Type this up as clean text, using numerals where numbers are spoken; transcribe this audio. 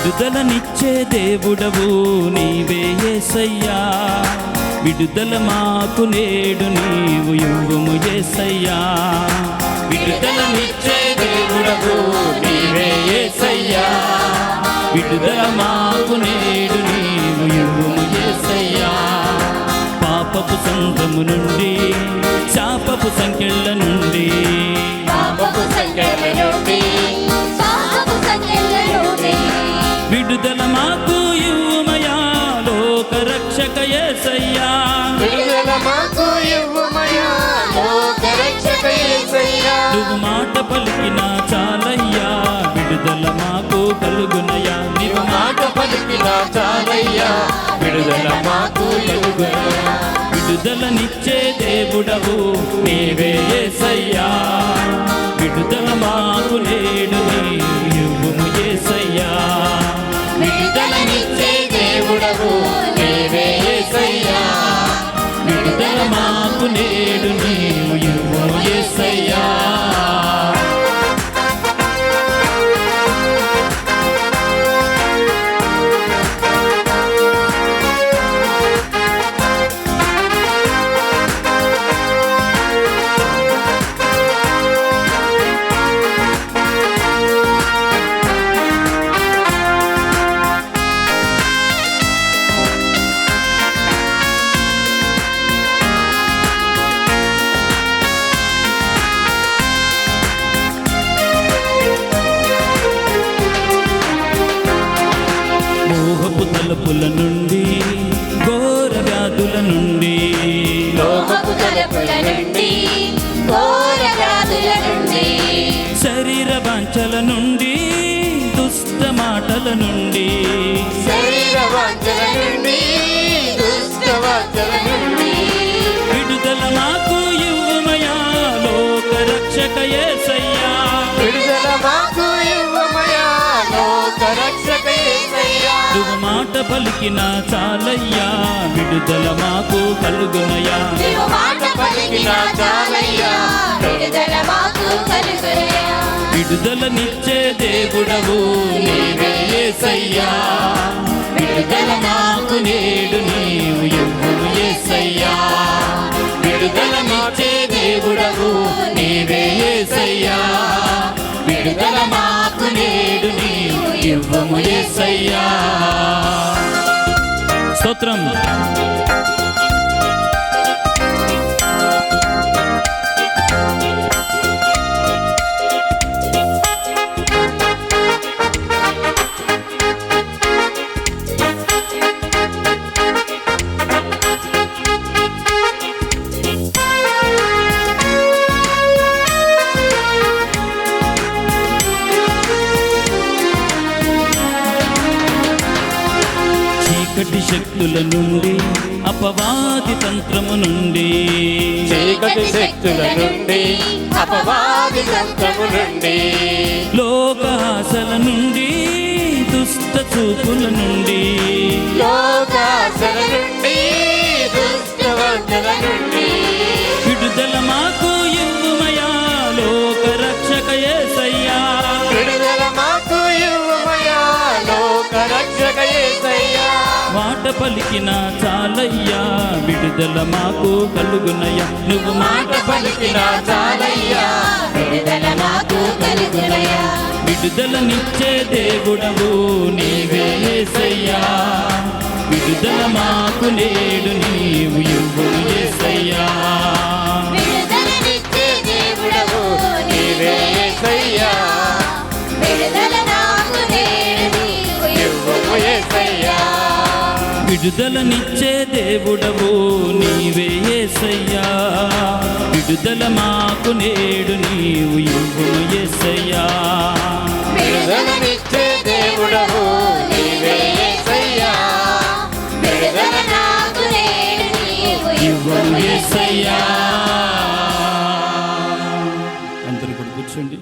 విడుదలనిచ్చే దేవుడవు నీవే యేసయ్యా, విడుదల మాకు నేడు నీవు ఇవ్వుము యేసయ్యా. విడుదలనిచ్చే దేవుడవు నీవే యేసయ్యా, విడుదల మాకు నేడు నీవు ఇవ్వుము యేసయ్యా. పాపపు సంఘము నుండి, శాపపు సంకెళ్ళ నుండి, విడుదల మాకు ఇవ్వుమయా లోక రక్షక యేసయ్యా. నువ్వు మాట పలికినా చాలయ్యా, విడుదల మాకు కలుగునయా. నీవు మాట పలికినా చాలయ్యా, విడుదల మాకు కలుగునయా. విడుదలనిచ్చే దేవుడవు నీవే యేసయ్యా, విడుదల మాకు నేడు నీవు ఇవ్వుము యేసయ్యా. విడుదలనిచ్చే దేవుడవు నీవే యేసయ్యా, విడుదల మాకు నేడు నీవు ఇవ్వుము యేసయ్యా. మోహపు తలుపుల నుండి, ఘోర వ్యాధుల నుండి, లోకపు తలుపుల నుండి, ఘోర వ్యాధుల నుండి, శరీర వాంఛల నుండి, దుష్ట మాటల నుండి, శరీర వాంఛల నుండి, దుష్ట వాంఛల నుండి, విడుదల మాకు ఇవ్వుమయా లోక రక్షక యేసయ్యా. విడుదల మాకు ఇవ్వుమయా లోక రక్షక యేసయ్యా. నువ్వు మాట పలికినా చాలయ్యా, విడుదల మాకు కలుగునయా. నీవు మాట పలికినా చాలయ్యా, విడుదల మాకు కలుగునయా. విడుదలనిచ్చే దేవుడవు నీవే యేసయ్యా, విడుదల మాకు నేడు నీవు ఇవ్వుము యేసయ్యా. విడుదలనిచ్చే దేవుడవు నీవే యేసయ్యా, విడుదల మాకు నేడు నీవు ఇవ్వుము యేసయ్యా. స్తోత్రం. చీకటి శక్తుల నుండి, అపవాది తంత్రము నుండి, చీకటి శక్తుల నుండి, అపవాది తంత్రము నుండి, లోక ఆశల నుండి, దుష్ట చూపుల నుండి, లోకాశల నుండి, దుష్ట వాంఛల నుండి, విడుదల మాకు ఇవ్వుమయా లోక రక్షక యేసయ్యా. విడుదల మాకు ఇవ్వుమయా లోక రక్షక యేసయ్యా. మాట పలికినా చాలయ్యా, విడుదల మాకు కలుగునయా. నువ్వు మాట పలికినా చాలయ్యా, విడుదల మాకు కలుగునయా. విడుదలనిచ్చే దేవుడవు నీవే యేసయ్యా, విడుదల మాకు నేడు నీవు ఇవ్వుము యేసయ్యా. విడుదలనిచ్చే దేవుడవు నీవే యేసయ్యా, విడుదల నాకు నేడు నీవు ఇవ్వుము యేసయ్యా. విడుదలనిచ్చే దేవుడవు నీవే యేసయ్యా, విడుదల మాకు నేడు నీవు ఇవ్వుము యేసయ్యా. విడుదలనిచ్చే దేవుడవు నీవే యేసయ్యా, విడుదల నాకు నేడు నీవు ఇవ్వుము యేసయ్యా. అందరూ కూడా కూర్చోండి.